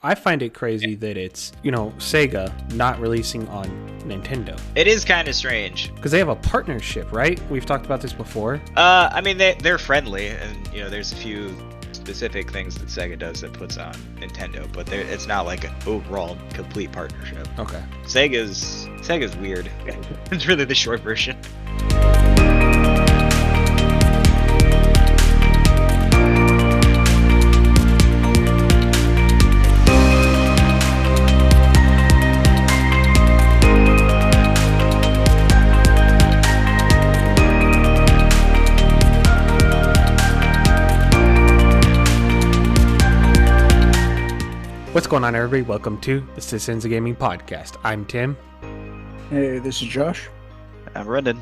I find it crazy that it's, Sega not releasing on Nintendo. It is kind of strange. Because they have a partnership, right? We've talked about this before. I mean, they're friendly, and, there's a few specific things that Sega does that puts on Nintendo, but it's not like an overall complete partnership. Okay. Sega's weird. It's really the short version. What's going on, everybody? Welcome to the Citizens of Gaming Podcast. I'm Tim. Hey, this is Josh. I'm Brenden. All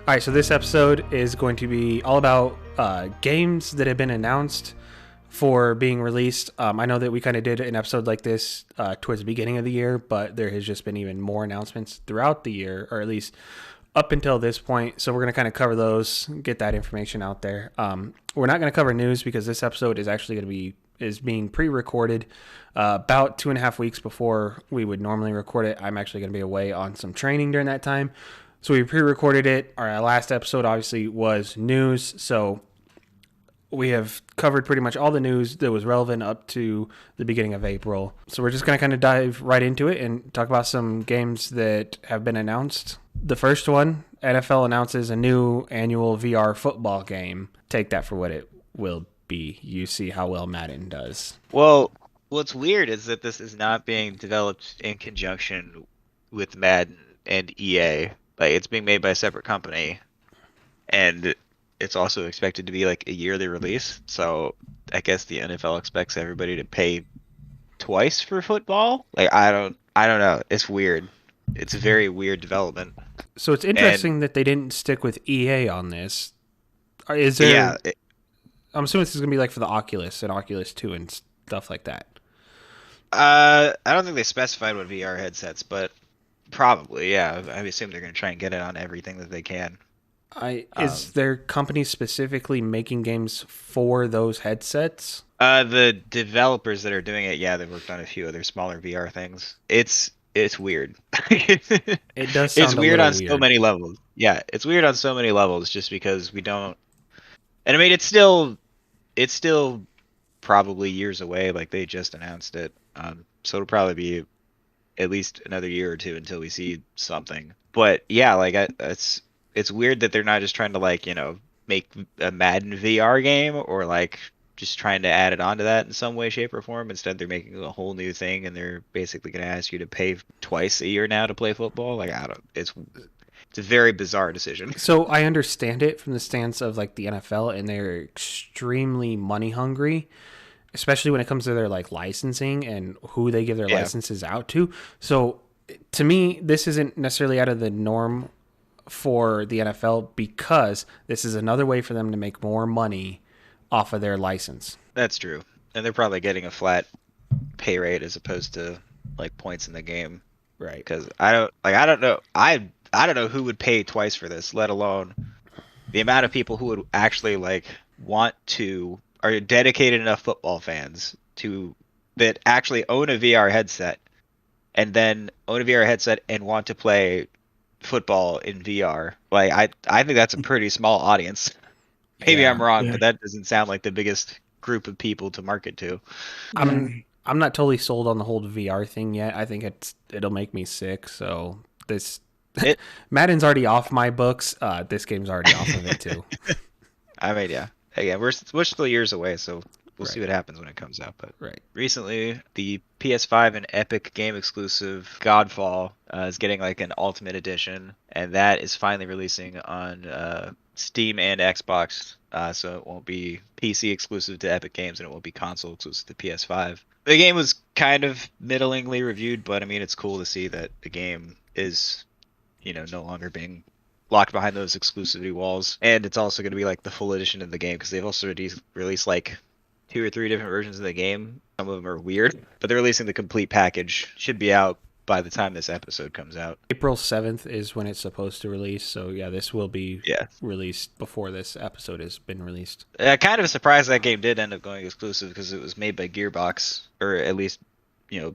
right, so this episode is going to be all about games that have been announced for being released. I know that we kind of did an episode like this towards the beginning of the year, but there has just been even more announcements throughout the year, or at least up until this point. So we're going to kind of cover those, get that information out there. We're not going to cover news because this episode is actually going to is being pre-recorded about 2.5 weeks before we would normally record it. I'm actually going to be away on some training during that time. So we pre-recorded it. Our last episode obviously was news. So we have covered pretty much all the news that was relevant up to the beginning of April. So we're just going to kind of dive right into it and talk about some games that have been announced. The first one, NFL announces a new annual VR football game. Take that for what it will be. You see how well Madden does. Well, what's weird is that this is not being developed in conjunction with Madden and EA. Like, it's being made by a separate company, and it's also expected to be like a yearly release. So I guess the NFL expects everybody to pay twice for football. Like, I don't know. It's weird. It's a very weird development. So it's interesting that they didn't stick with EA on this. Is there? Yeah. I'm assuming this is going to be like for the Oculus and Oculus 2 and stuff like that. I don't think they specified what VR headsets, but probably, yeah. I assume they're going to try and get it on everything that they can. Is there companies specifically making games for those headsets? The developers that are doing it, yeah, they've worked on a few other smaller VR things. It's weird. It does sound it's weird on so many levels. Yeah, it's weird on so many levels just because we don't... And I mean, it's still probably years away. Like, they just announced it. So it'll probably be at least another year or two until we see something. But yeah, like, it's weird that they're not just trying to, make a Madden VR game or like just trying to add it onto that in some way, shape, or form. Instead, they're making a whole new thing, and they're basically going to ask you to pay twice a year now to play football. Like, it's a very bizarre decision. So I understand it from the stance of like the NFL, and they're extremely money hungry, especially when it comes to their like licensing and who they give their licenses out to. So to me, this isn't necessarily out of the norm for the NFL because this is another way for them to make more money off of their license. That's true. And they're probably getting a flat pay rate as opposed to like points in the game. Right. Because I don't know. I don't know who would pay twice for this, let alone the amount of people who would actually are dedicated enough football fans that actually own a VR headset and then own a VR headset and want to play football in VR. Like, I think that's a pretty small audience. Maybe I'm wrong, but that doesn't sound like the biggest group of people to market to. I'm not totally sold on the whole VR thing yet. I think it'll make me sick. So Madden's already off my books. This game's already off of it too. I mean, yeah. Again, we're still years away, so we'll see what happens when it comes out. But recently, the PS5 and Epic game exclusive Godfall is getting like an Ultimate Edition, and that is finally releasing on Steam and Xbox. So it won't be PC exclusive to Epic Games, and it won't be console exclusive to PS5. The game was kind of middlingly reviewed, but I mean, it's cool to see that the game is no longer being locked behind those exclusivity walls. And it's also going to be like the full edition of the game because they've also released like 2 or 3 different versions of the game. Some of them are weird, but they're releasing the complete package. Should be out by the time this episode comes out. April 7th is when it's supposed to release. So yeah, this will be released before this episode has been released. Kind of surprised that game did end up going exclusive because it was made by Gearbox, or at least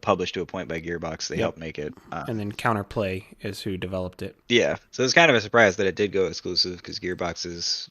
published to a point by Gearbox. They helped make it. And then Counterplay is who developed it. Yeah, so it's kind of a surprise that it did go exclusive because Gearbox is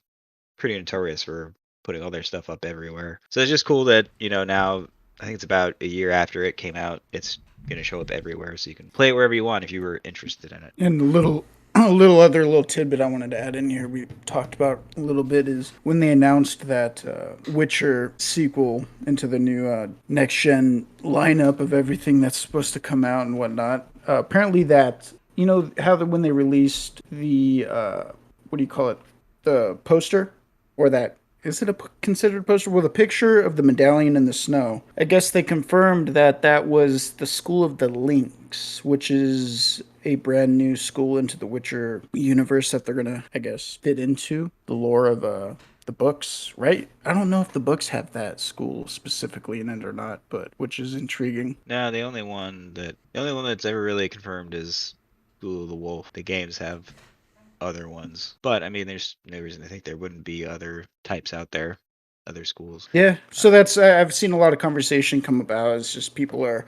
pretty notorious for putting all their stuff up everywhere. So it's just cool that now I think it's about a year after it came out, it's gonna show up everywhere, so you can play it wherever you want if you were interested in it. And a little tidbit I wanted to add in here we talked about a little bit is when they announced that Witcher sequel into the new next gen lineup of everything that's supposed to come out and whatnot. Apparently that when they released the what do you call it, the poster, or that is it a considered poster? Well, the picture of the medallion in the snow. I guess they confirmed that that was the School of the Lynx, which is a brand new school into the Witcher universe that they're gonna, I guess, fit into the lore of the books, right? I don't know if the books have that school specifically in it or not, but which is intriguing. No, the only one that's ever really confirmed is School of the Wolf. The games have other ones, but I mean, there's no reason to think there wouldn't be other types out there, other schools. Yeah, so that's I've seen a lot of conversation come about. It's just people are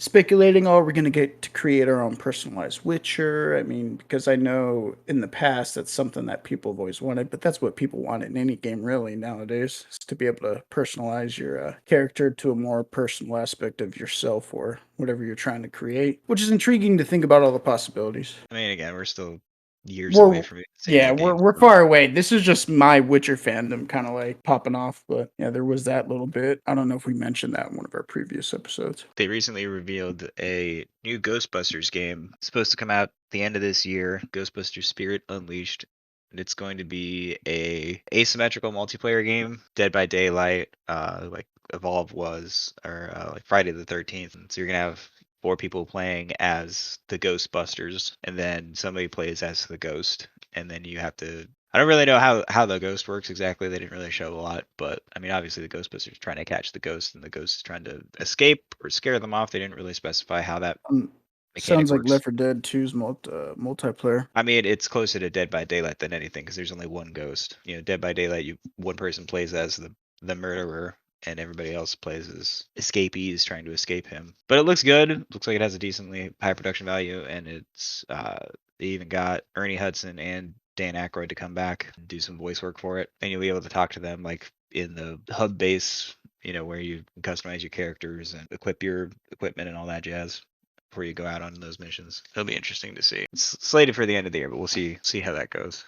speculating, oh, we're gonna get to create our own personalized Witcher. I mean, because I know in the past that's something that people have always wanted, but that's what people want in any game really nowadays, is to be able to personalize your character to a more personal aspect of yourself or whatever you're trying to create, which is intriguing to think about all the possibilities. I mean, again, we're still years away from it. Yeah, we're far away. This is just my Witcher fandom kind of like popping off, but yeah, there was that little bit. I don't know if we mentioned that in one of our previous episodes. They recently revealed a new Ghostbusters game. It's supposed to come out the end of this year, Ghostbusters Spirit Unleashed. And it's going to be a asymmetrical multiplayer game, Dead by Daylight, like Evolve was, or like Friday the 13th. And so you're gonna have 4 people playing as the Ghostbusters, and then somebody plays as the ghost, and then you have to. I don't really know how the ghost works exactly. They didn't really show a lot, but I mean, obviously the Ghostbusters are trying to catch the ghost, and the ghost is trying to escape or scare them off. They didn't really specify how that sounds like works. Left 4 Dead 2's multiplayer. I mean, it's closer to Dead by Daylight than anything because there's only one ghost. Dead by Daylight, one person plays as the murderer, and everybody else plays as escapees trying to escape him. But it looks good. It looks like it has a decently high production value, and it's they even got Ernie Hudson and Dan Aykroyd to come back and do some voice work for it, and you'll be able to talk to them like in the hub base, where you can customize your characters and equip your equipment and all that jazz before you go out on those missions. It'll be interesting to see. It's slated for the end of the year, but we'll see how that goes.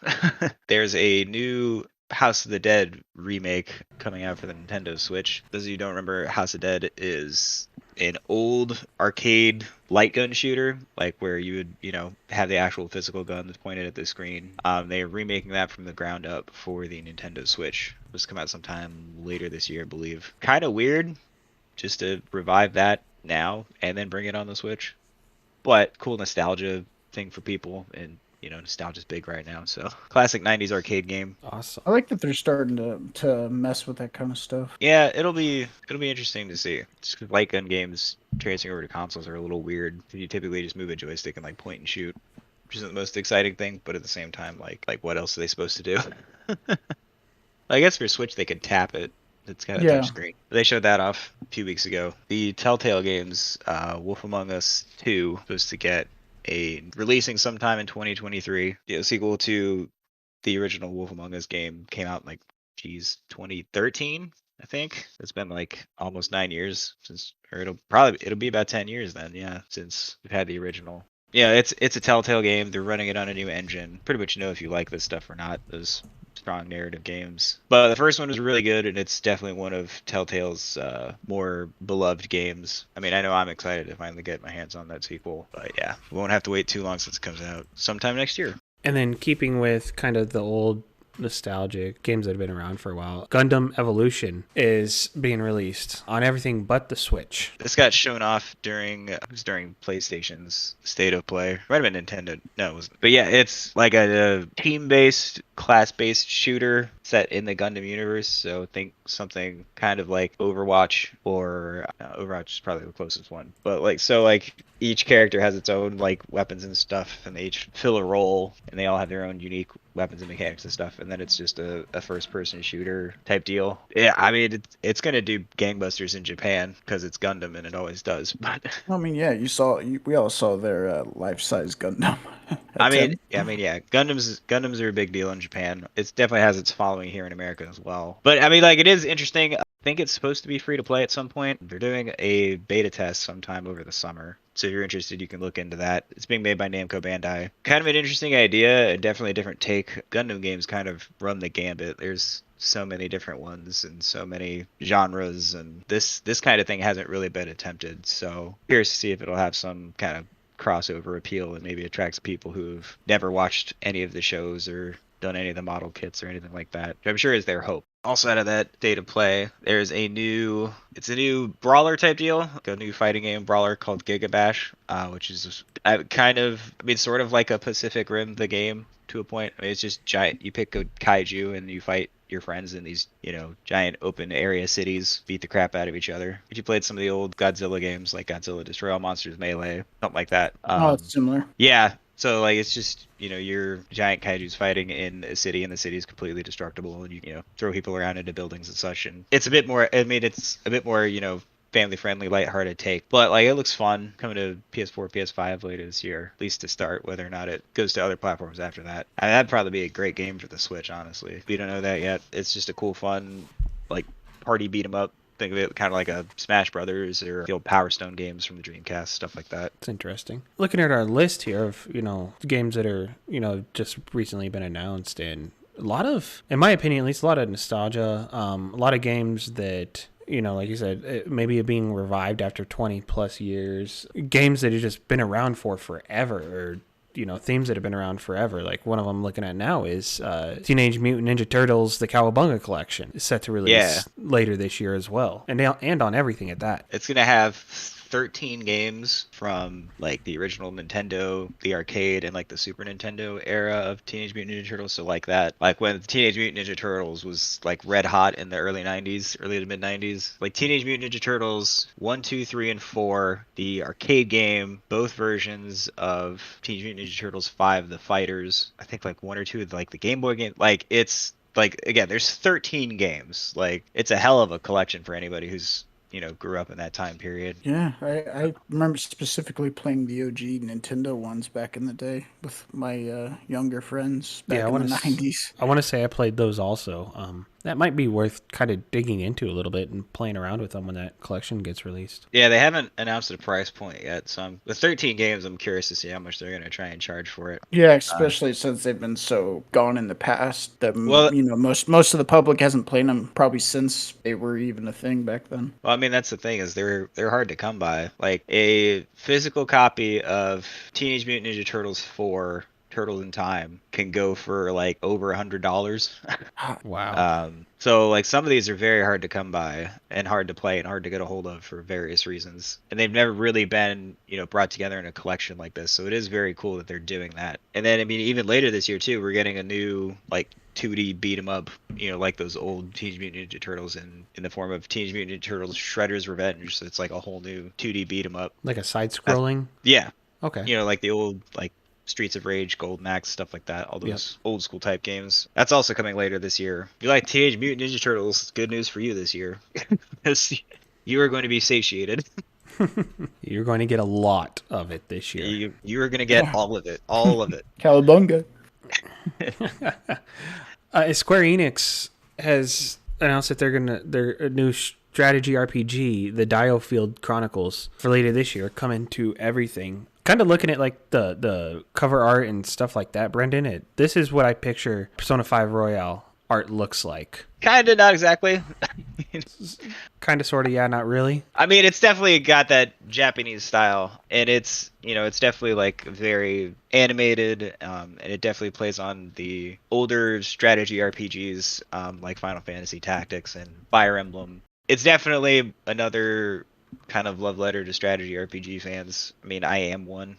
There's a new House of the Dead remake coming out for the Nintendo Switch. Those of you who don't remember, House of Dead is an old arcade light gun shooter, like where you would, have the actual physical gun that's pointed at the screen. They're remaking that from the ground up for the Nintendo Switch. It was come out sometime later this year, I believe. Kind of weird, just to revive that now and then bring it on the Switch. But cool nostalgia thing for people, and nostalgia's big right now, so classic 90s arcade game. Awesome. I like that they're starting to mess with that kind of stuff. Yeah, it'll be interesting to see. Just light gun games transferring over to consoles are a little weird. You typically just move a joystick and like point and shoot, which isn't the most exciting thing, but at the same time, like what else are they supposed to do? I guess for Switch they could tap it. It's got a touch screen. They showed that off a few weeks ago. The Telltale games, Wolf Among Us 2, supposed to get releasing sometime in 2023. The sequel to the original Wolf Among Us game came out in 2013, I think. It's been like almost 9 years since, or it'll be about 10 years then, yeah, since we've had the original. Yeah, it's a Telltale game. They're running it on a new engine. Pretty much know if you like this stuff or not. Those strong narrative games. But the first one was really good, and it's definitely one of Telltale's more beloved games. I mean, I know I'm excited to finally get my hands on that sequel, but yeah, we won't have to wait too long since it comes out sometime next year. And then keeping with kind of the old nostalgic games that have been around for a while, Gundam Evolution is being released on everything but the Switch. This got shown off during PlayStation's State of Play. Might have been Nintendo. No, it wasn't. But yeah, it's like a team-based, class-based shooter set in the Gundam universe. So think something kind of like Overwatch, or Overwatch is probably the closest one. But each character has its own weapons and stuff, and they each fill a role, and they all have their own unique weapons and mechanics and stuff, and then it's just a first-person shooter type deal. Yeah, I mean it's gonna do gangbusters in Japan because it's Gundam and it always does. But I mean, yeah, we all saw their life-size Gundam. Yeah, Gundams are a big deal in Japan. It definitely has its following here in America as well. But I mean, like, it is interesting. I think it's supposed to be free to play at some point. They're doing a beta test sometime over the summer. So if you're interested, you can look into that. It's being made by Namco Bandai. Kind of an interesting idea, definitely a different take. Gundam games kind of run the gambit. There's so many different ones and so many genres, and this kind of thing hasn't really been attempted. So curious to see if it'll have some kind of crossover appeal and maybe attracts people who've never watched any of the shows or done any of the model kits or anything like that. I'm sure is their hope. Also out of that state of play, there's a new brawler type deal, like a new fighting game brawler called Gigabash, which is sort of like a Pacific Rim, the game, to a point. I mean, it's just giant. You pick a kaiju and you fight your friends in these, giant open area cities, beat the crap out of each other. If you played some of the old Godzilla games, like Godzilla Destroy All Monsters Melee, something like that. It's similar. Yeah. So like it's just your giant kaiju's fighting in a city and the city is completely destructible and you throw people around into buildings and such, and it's a bit more. I mean, it's a bit more family friendly, lighthearted take, but like it looks fun. Coming to PS4, PS5 later this year, at least to start. Whether or not it goes to other platforms after that, that'd probably be a great game for the Switch. Honestly, if you don't know that yet, it's just a cool, fun, like party beat 'em up. Think of it kind of like a Smash Brothers or the old Power Stone games from the Dreamcast, stuff like that. It's interesting. Looking at our list here of, games that are, just recently been announced, and a lot of, in my opinion at least, a lot of nostalgia, a lot of games that, like you said, maybe being revived after 20 plus years, games that have just been around for forever, or themes that have been around forever. Like one of them I'm looking at now is Teenage Mutant Ninja Turtles, the Cowabunga collection is set to release later this year as well. And on everything at that. It's going to have 13 games from like the original Nintendo, the arcade, and like the Super Nintendo era of Teenage Mutant Ninja Turtles. So like that, like when Teenage Mutant Ninja Turtles was like red hot in the early to mid 90s. Like Teenage Mutant Ninja Turtles 1, 2, 3, and 4, the arcade game, both versions of Teenage Mutant Ninja Turtles 5, the Fighters. I think like 1 or 2 of like the Game Boy game. Like it's like, again, there's 13 games. Like it's a hell of a collection for anybody who's grew up in that time period. Yeah, I remember specifically playing the OG Nintendo ones back in the day with my younger friends back in the 90s. I want to say I played those also. That might be worth kind of digging into a little bit and playing around with them when that collection gets released. Yeah, they haven't announced a price point yet, so with 13 games, I'm curious to see how much they're going to try and charge for it. Yeah, especially since they've been so gone in the past that most of the public hasn't played them probably since they were even a thing back then. Well, I mean, that's the thing is they're hard to come by. Like a physical copy of Teenage Mutant Ninja Turtles 4 Turtles in Time can go for like over $100. Wow. So like some of these are very hard to come by and hard to play and hard to get a hold of for various reasons. And they've never really been, brought together in a collection like this. So it is very cool that they're doing that. And then, I mean, even later this year too, we're getting a new like 2D beat 'em up, like those old Teenage Mutant Ninja Turtles in the form of Teenage Mutant Ninja Turtles Shredder's Revenge. So it's like a whole new 2D beat 'em up. Like a side-scrolling? Yeah. Okay. Like the old like Streets of Rage, Golden Axe, stuff like that. All those old school type games. That's also coming later this year. If you like Teenage Mutant Ninja Turtles, good news for you this year. You are going to be satiated. You're going to get a lot of it this year. You are going to get all of it. All of it. Cowabunga. Square Enix has announced that their new strategy RPG, the Diofield Chronicles, for later this year, coming to everything. Kind of looking at like the cover art and stuff like that, Brenden, this is what I picture Persona 5 Royale art looks like. Kind of, not exactly. Kind of, sort of, yeah, not really. I mean, it's definitely got that Japanese style, and it's definitely like very animated, and it definitely plays on the older strategy RPGs, like Final Fantasy Tactics and Fire Emblem. It's definitely another kind of love letter to strategy RPG fans. I mean, I am one.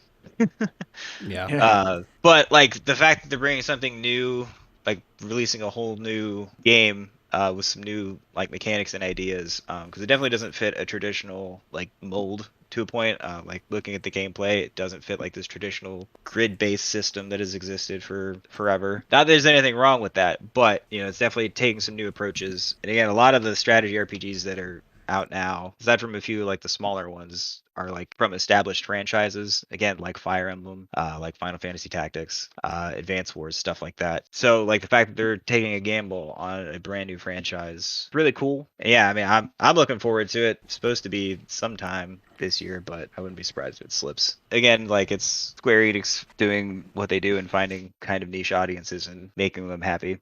Yeah. But like the fact that they're bringing something new, like releasing a whole new game with some new like mechanics and ideas, because it definitely doesn't fit a traditional like mold to a point. Like looking at the gameplay, it doesn't fit like this traditional grid-based system that has existed for forever. Not that there's anything wrong with that, but it's definitely taking some new approaches. And again, a lot of the strategy RPGs that are out now, aside from a few like the smaller ones, are like from established franchises, again like Fire Emblem, like Final Fantasy Tactics, Advance Wars, stuff like that. So like the fact that they're taking a gamble on a brand new franchise, really cool. And yeah, I mean, I'm looking forward to it. It's supposed to be sometime this year, but I wouldn't be surprised if it slips. Again, like it's Square Enix doing what they do and finding kind of niche audiences and making them happy.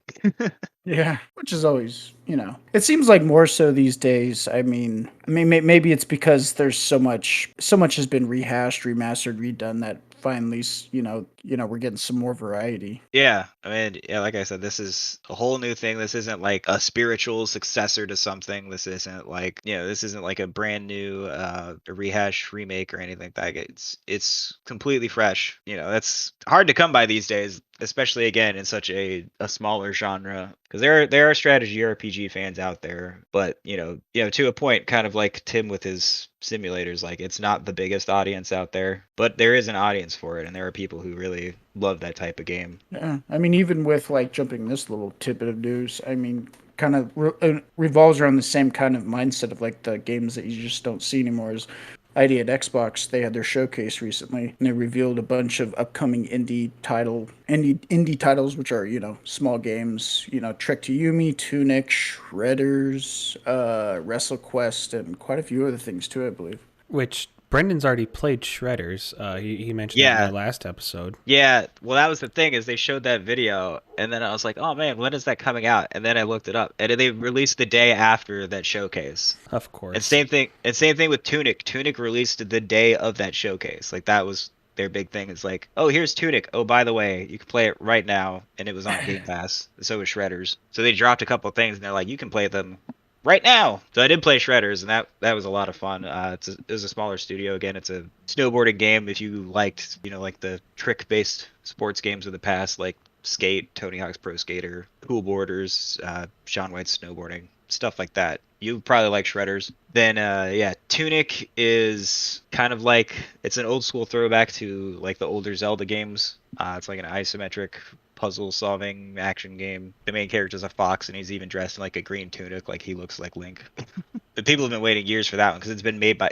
Yeah, which is always, it seems like more so these days. I mean, maybe it's because there's so much has been rehashed, remastered, redone that finally, we're getting some more variety. Yeah, I mean, yeah, like I said, this is a whole new thing. This isn't like a spiritual successor to something. This isn't like, this isn't like a brand new a rehash remake or anything like that. It's completely fresh. That's hard to come by these days, especially again in such a smaller genre, because there are strategy RPG fans out there, but to a point, kind of like Tim with his simulators, like it's not the biggest audience out there, but there is an audience for it, and there are people who really love that type of game. Yeah, I mean, even with like jumping this little tidbit of news, I mean, kind of revolves around the same kind of mindset of like the games that you just don't see anymore. Is ID at Xbox, they had their showcase recently, and they revealed a bunch of upcoming indie titles, which are small games, Trek to Yumi, Tunic, Shredders, WrestleQuest, and quite a few other things too, I believe. Which Brendan's already played Shredders. He mentioned that in the last episode. Yeah, well, that was the thing, is they showed that video, and then I was like, oh man, when is that coming out? And then I looked it up, and they released the day after that showcase. Of course. And same thing with Tunic. Tunic released the day of that showcase. Like that was their big thing. It's like, oh, here's Tunic. Oh, by the way, you can play it right now, and it was on Game Pass. So was Shredders. So they dropped a couple of things, and they're like, you can play them right now. So I did play Shredders, and that was a lot of fun. It was a smaller studio. Again, it's a snowboarding game. If you liked, like the trick-based sports games of the past, like Skate, Tony Hawk's Pro Skater, Cool Borders, Shaun White's Snowboarding, stuff like that. You probably like Shredders. Then, Tunic is kind of like, it's an old school throwback to like the older Zelda games. It's like an isometric puzzle solving action game. The main character is a fox, and he's even dressed in like a green tunic, like he looks like Link. But people have been waiting years for that one, because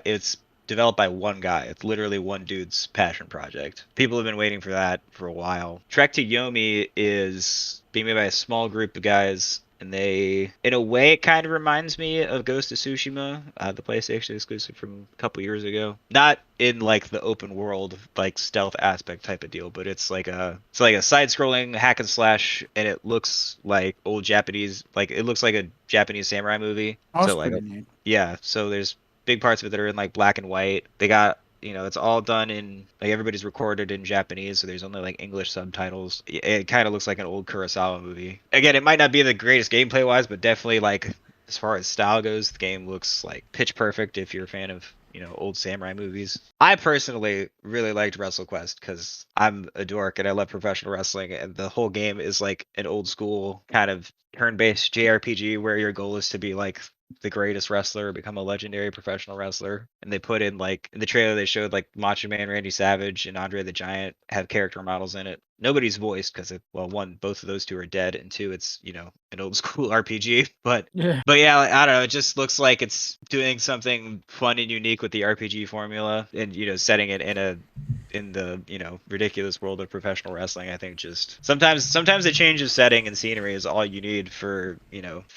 it's developed by one guy. It's literally one dude's passion project. People have been waiting for that for a while. Trek to Yomi is being made by a small group of guys, and they, in a way, it kind of reminds me of Ghost of Tsushima, the PlayStation exclusive from a couple years ago. Not in like the open world, like stealth aspect type of deal, but it's like a side-scrolling hack and slash, and it looks like old Japanese, like it looks like a Japanese samurai movie. That's so like, pretty neat. yeah, so there's big parts of it that are in like black and white. They got, it's all done in, like, everybody's recorded in Japanese, so there's only like English subtitles. It kind of looks like an old Kurosawa movie. Again, it might not be the greatest gameplay wise, but definitely like as far as style goes, the game looks like pitch perfect if you're a fan of old samurai movies. I personally really liked WrestleQuest because I'm a dork and I love professional wrestling, and the whole game is like an old school kind of turn-based JRPG where your goal is to be like the greatest wrestler, become a legendary professional wrestler. And they put in, like, in the trailer they showed like Macho Man Randy Savage and Andre the Giant have character models in it. Nobody's voiced because, one, both of those two are dead, and two, it's an old school RPG. But yeah, like, I don't know, it just looks like it's doing something fun and unique with the RPG formula, and setting it in the ridiculous world of professional wrestling. I think just sometimes a change of setting and scenery is all you need for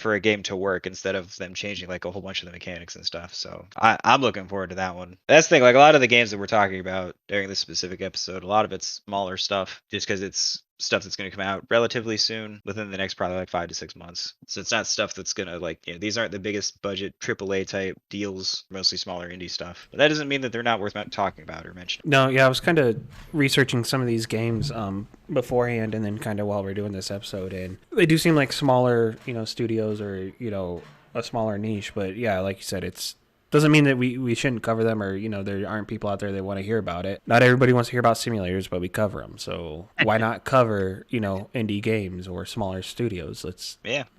a game to work, instead of them changing like a whole bunch of the mechanics and stuff. So I'm looking forward to that one. That's the thing, like a lot of the games that we're talking about during this specific episode, a lot of it's smaller stuff, just because it's stuff that's going to come out relatively soon, within the next probably like 5 to 6 months. So it's not stuff that's going to like, these aren't the biggest budget AAA type deals, mostly smaller indie stuff. But that doesn't mean that they're not worth talking about or mentioning. No, yeah, I was kind of researching some of these games beforehand, and then kind of while we're doing this episode, and they do seem like smaller, studios, or, a smaller niche. But yeah, like you said, it's Doesn't mean that we shouldn't cover them, or there aren't people out there that want to hear about it. Not everybody wants to hear about simulators, but we cover them. So why not cover indie games or smaller studios?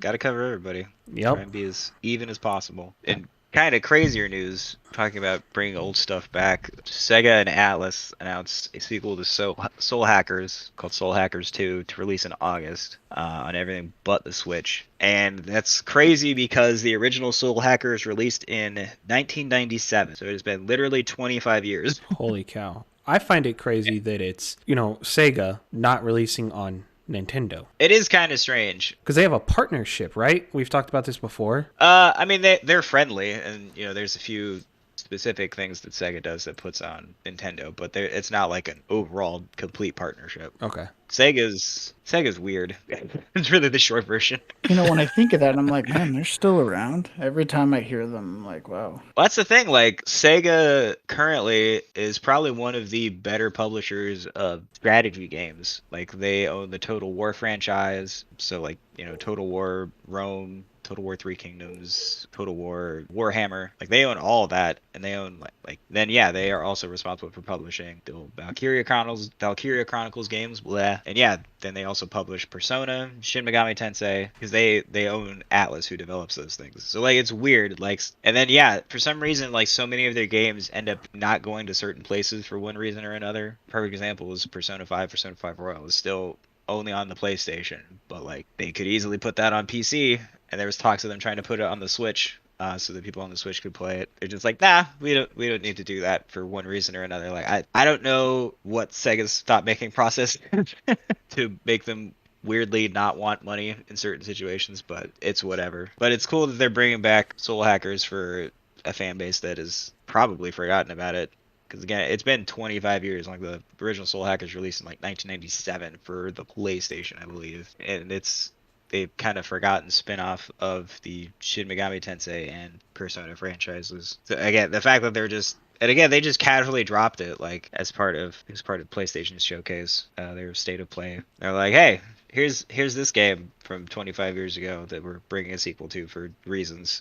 Gotta cover everybody. Yep. Try and be as even as possible. And kind of crazier news, talking about bringing old stuff back. Sega and Atlas announced a sequel to Soul Hackers called Soul Hackers 2 to release in August on everything but the Switch. And that's crazy because the original Soul Hackers released in 1997. So it has been literally 25 years. Holy cow. I find it crazy that it's, Sega not releasing on Nintendo. It is kind of strange because they have a partnership, right? We've talked about this before. I mean, they're friendly, and there's a few specific things that Sega does that puts on Nintendo, but it's not like an overall complete partnership. Okay. Sega's weird. It's really the short version. When I think of that, I'm like, man, they're still around. Every time I hear them, I'm like, wow. Well, that's the thing. Like, Sega currently is probably one of the better publishers of strategy games. Like, they own the Total War franchise. So, like, Total War Rome, Total War Three Kingdoms, Total War Warhammer. Like, they own all that, and they own they are also responsible for publishing the Valkyrie Chronicles games, blah. And then they also publish Persona, Shin Megami Tensei, because they own Atlas, who develops those things. So it's weird. And then for some reason, so many of their games end up not going to certain places for one reason or another. Perfect example is Persona 5. Persona 5 Royal is still only on the PlayStation, but they could easily put that on PC, and there was talks of them trying to put it on the Switch, so that people on the Switch could play it. They're just like, nah, we don't need to do that for one reason or another. I don't know what Sega's stop making process to make them weirdly not want money in certain situations, but it's whatever. But it's cool that they're bringing back Soul Hackers for a fan base that is probably forgotten about it. Because again, it's been 25 years. Like, the original Soul Hackers released in 1997 for the PlayStation, I believe, and they've kind of forgotten spin-off of the Shin Megami Tensei and Persona franchises. So again, the fact that they just casually dropped it as part of PlayStation's showcase, their State of Play. They're like, hey, here's this game from 25 years ago that we're bringing a sequel to for reasons.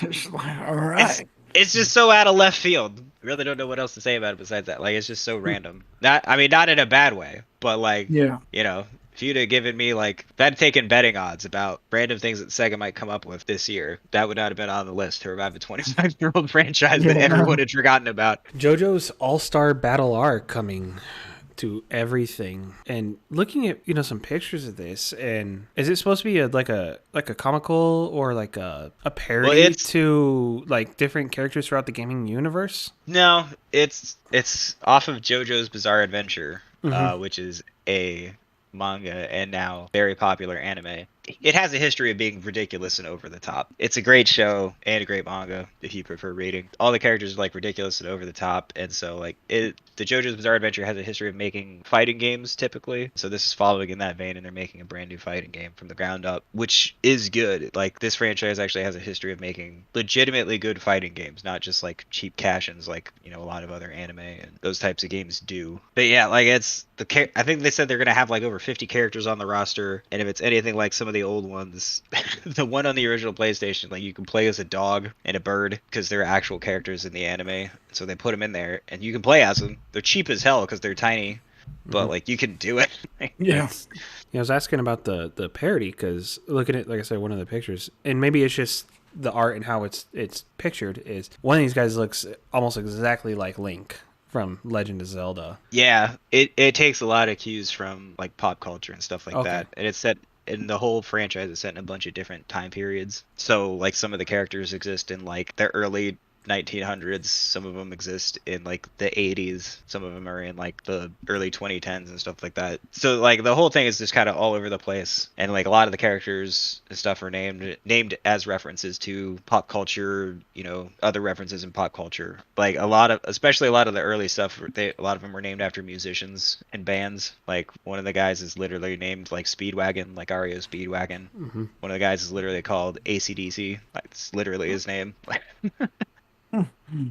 All right. It's just so out of left field. I really don't know what else to say about it besides that. It's just so random. Not in a bad way, but if you'd have given me if I'd taken betting odds about random things that Sega might come up with this year, that would not have been on the list to revive a 25-year-old franchise that everyone had forgotten about. JoJo's All-Star Battle R coming to everything, and looking at some pictures of this, and is it supposed to be a comical or a parody to different characters throughout the gaming universe? No, it's off of JoJo's Bizarre Adventure, which is a manga and now very popular anime. It has a history of being ridiculous and over the top. It's a great show and a great manga if you prefer reading. All the characters are ridiculous and over the top, and so the JoJo's Bizarre Adventure has a history of making fighting games typically. So this is following in that vein, and they're making a brand new fighting game from the ground up, which is good. This franchise actually has a history of making legitimately good fighting games, not just cheap cash-ins a lot of other anime and those types of games do. But I think they said they're gonna have over 50 characters on the roster, and if it's anything like some of the old ones, the one on the original PlayStation, you can play as a dog and a bird because they're actual characters in the anime, so they put them in there and you can play as them. They're cheap as hell because they're tiny, but you can do it. Yeah. I was asking about the parody because looking at, like I said, one of the pictures, and maybe it's just the art and how it's pictured, is one of these guys looks almost exactly like Link from Legend of Zelda. Yeah, it takes a lot of cues from pop culture and stuff like that, and it's set in the whole franchise is set in a bunch of different time periods. So some of the characters exist in the early 1900s, some of them exist in the 80s, some of them are in the early 2010s and stuff like that. So the whole thing is just kind of all over the place, and a lot of the characters and stuff are named as references to pop culture, other references in pop culture. Especially a lot of the early stuff, a lot of them were named after musicians and bands. One of the guys is literally named Speedwagon, REO Speedwagon. One of the guys is literally called AC/DC. It's literally his name.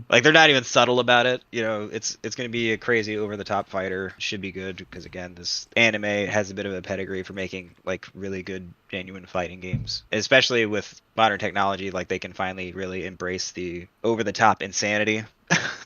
Like they're not even subtle about it. You know, it's going to be a crazy over the top fighter. Should be good because again, this anime has a bit of a pedigree for making like really good genuine fighting games. Especially with modern technology, like they can finally really embrace the over the top insanity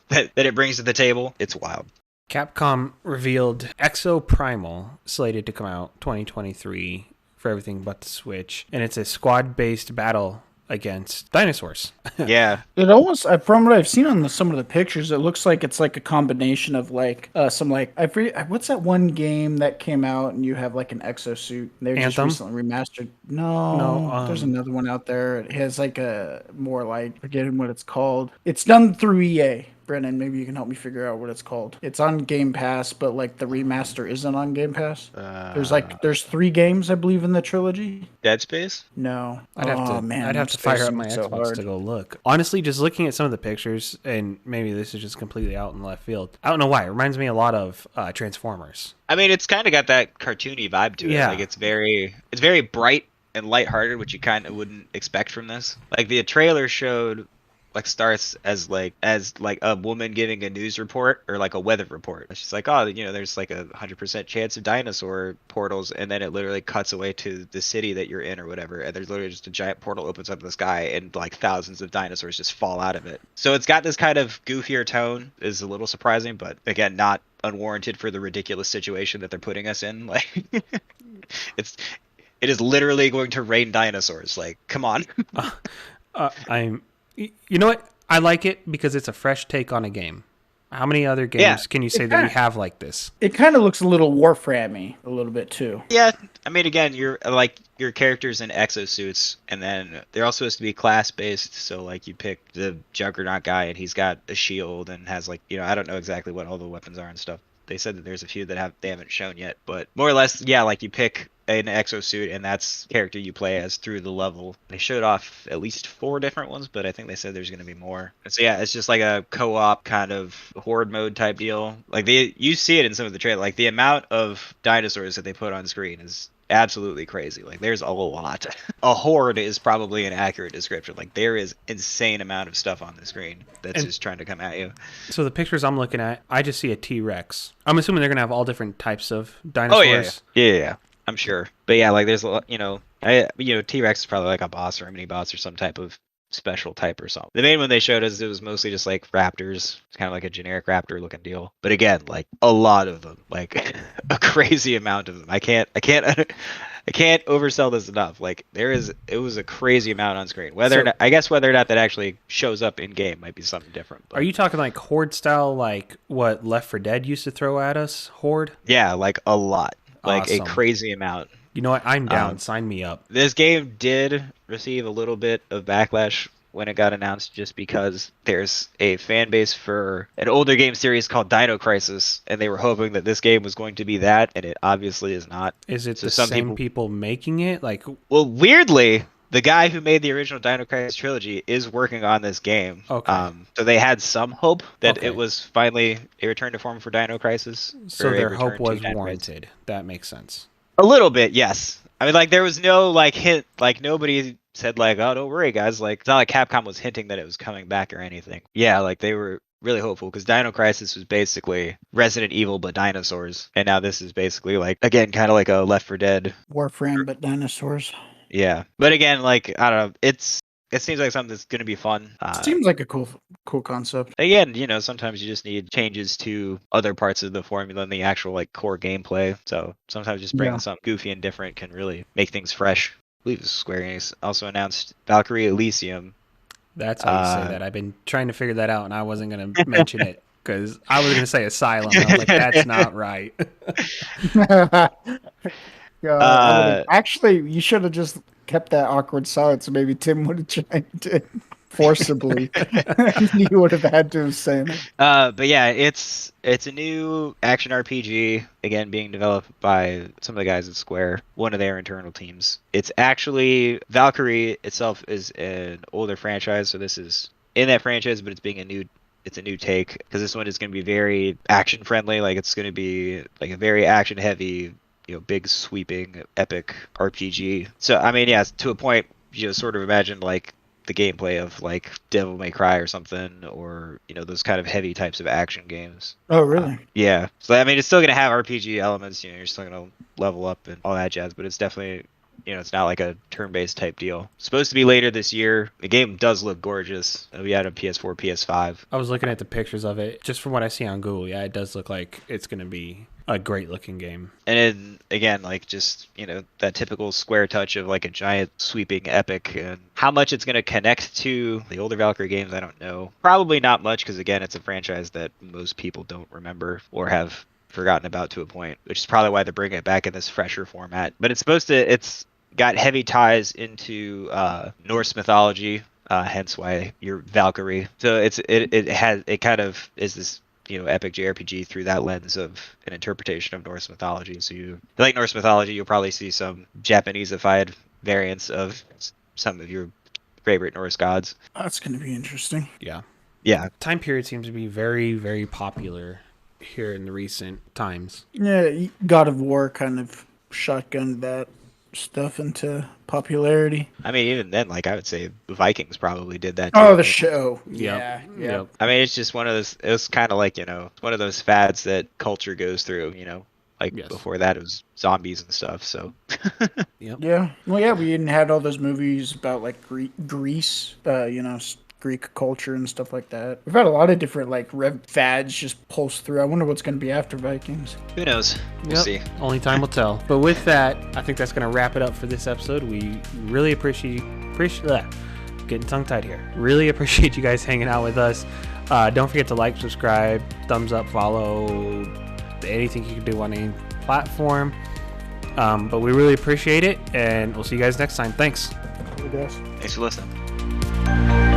that it brings to the table. It's wild. Capcom revealed Exo Primal, slated to come out 2023 for everything but the Switch, and it's a squad-based battle against dinosaurs. Yeah. It almost, from what I've seen on some of the pictures, it looks like it's like a combination of like some like I forget what's that one game that came out and you have like an exosuit. They just Anthem? recently remastered. No, there's another one out there. It has like a more like forgetting what it's called. It's done through EA. Brenden, maybe you can help me figure out what it's called. It's on Game Pass, but like the remaster isn't on Game Pass. There's 3 games I believe in the trilogy. Dead Space? No. I'd have to fire up my Xbox to go look. Honestly, just looking at some of the pictures, and maybe this is just completely out in left field. I don't know why. It reminds me a lot of Transformers. I mean, it's kind of got that cartoony vibe to it. Yeah. Like it's very bright and lighthearted, which you kind of wouldn't expect from this. Like the trailer showed like starts as a woman giving a news report or like a weather report. She's like, oh, you know, there's like 100% chance of dinosaur portals, and then it literally cuts away to the city that you're in or whatever, and there's literally just a giant portal opens up in the sky and like thousands of dinosaurs just fall out of it. So it's got this kind of goofier tone, is a little surprising, but again, not unwarranted for the ridiculous situation that they're putting us in. Like it is literally going to rain dinosaurs. Like, come on. You know what? I like it because it's a fresh take on a game. How many other games can you say that we have like this? It kind of looks a little Warframe-y a little bit too. Yeah, I mean, again, your characters in exosuits, and then they're all supposed to be class based. So like you pick the Juggernaut guy, and he's got a shield and has like, you know, I don't know exactly what all the weapons are and stuff. They said that there's a few that they haven't shown yet, but more or less, yeah, like you pick an exosuit and that's the character you play as through the level. They showed off at least 4 different ones, but I think they said there's going to be more. And so yeah, it's just like a co-op kind of horde mode type deal. Like you see it in some of the trailer, like the amount of dinosaurs that they put on screen is absolutely crazy. Like there's a lot. A horde is probably an accurate description. Like there is insane amount of stuff on the screen that's just trying to come at you. So the pictures I'm looking at, I just see a T-Rex. I'm assuming they're gonna have all different types of dinosaurs. Oh yeah. I'm sure. But yeah, like there's a lot, T-Rex is probably like a boss or a mini boss or some type of special type or something. The main one they showed us, it was mostly just like raptors. It's kind of like a generic raptor looking deal. But again, like a lot of them, like a crazy amount of them. I can't oversell this enough. Like it was a crazy amount on screen. Whether or not that actually shows up in game might be something different. But. Are you talking like horde style, like what Left 4 Dead used to throw at us? Horde? Yeah, like a lot. Like awesome. A crazy amount. You know what? I'm down. Sign me up. This game did receive a little bit of backlash when it got announced, just because there's a fan base for an older game series called Dino Crisis, and they were hoping that this game was going to be that, and it obviously is not. Is it the same people making it? Like, well, weirdly, the guy who made the original Dino Crisis trilogy is working on this game. Okay. So they had some hope that it was finally a return to form for Dino Crisis. So their hope was warranted. That makes sense. A little bit, yes. I mean, like, there was no, like, hint, like, nobody said, like, oh, don't worry, guys. Like, it's not like Capcom was hinting that it was coming back or anything. Yeah, like, they were really hopeful, because Dino Crisis was basically Resident Evil but dinosaurs. And now this is basically, like, again, kind of like a Left 4 Dead. Warframe but dinosaurs. Yeah. But again, like, I don't know, it seems like something that's going to be fun. Seems like a cool concept. Again, sometimes you just need changes to other parts of the formula and the actual like core gameplay. So sometimes just bringing something goofy and different can really make things fresh. I believe Square Enix also announced Valkyrie Elysium. That's how you say that. I've been trying to figure that out, and I wasn't going to mention it because I was going to say Asylum. I was like, that's not right. Actually, you should have just kept that awkward silence, so maybe Tim would have chimed in forcibly. You would have had to have said it. But yeah, it's a new action RPG, again being developed by some of the guys at Square, one of their internal teams. It's actually, Valkyrie itself is an older franchise, so this is in that franchise, but it's a new take, because this one is going to be very action friendly. Like, it's going to be like a very action heavy, big sweeping epic RPG. So I mean, yeah, to a point, sort of imagine like the gameplay of like Devil May Cry or something, or those kind of heavy types of action games. Oh, really? Yeah. So I mean, it's still gonna have RPG elements. You're still gonna level up and all that jazz, but it's definitely it's not like a turn-based type deal. It's supposed to be later this year. The game does look gorgeous. It'll be out on PS4, PS5. I was looking at the pictures of it. Just from what I see on Google, yeah, it does look like it's going to be a great-looking game. And then, again, like just, that typical square touch of like a giant sweeping epic. And how much it's going to connect to the older Valkyrie games, I don't know. Probably not much because, again, it's a franchise that most people don't remember or have forgotten about to a point, which is probably why they're bringing it back in this fresher format. But it's got heavy ties into Norse mythology, hence why you're Valkyrie. So it kind of is this epic JRPG through that lens of an interpretation of Norse mythology. So you like Norse mythology, you'll probably see some Japanese-ified variants of some of your favorite Norse gods. That's going to be interesting. Yeah. Time period seems to be very, very popular here in the recent times. Yeah, God of War kind of shotgunned that stuff into popularity. I mean, even then, like I would say the Vikings probably did that too. Oh, the show. Yeah. I mean, it's just one of those, it was kind of like, one of those fads that culture goes through, like before that it was zombies and stuff. So Yeah. Well, yeah, we even had all those movies about like Greece, Greek culture and stuff like that. We've had a lot of different like fads just pulse through. I wonder what's going to be after Vikings. Who knows? We'll see. Only time will tell. But with that, I think that's going to wrap it up for this episode. We really appreciate getting tongue-tied here. Really appreciate you guys hanging out with us. Don't forget to like, subscribe, thumbs up, follow, anything you can do on any platform. But we really appreciate it, and we'll see you guys next time. Thanks. Thanks for listening.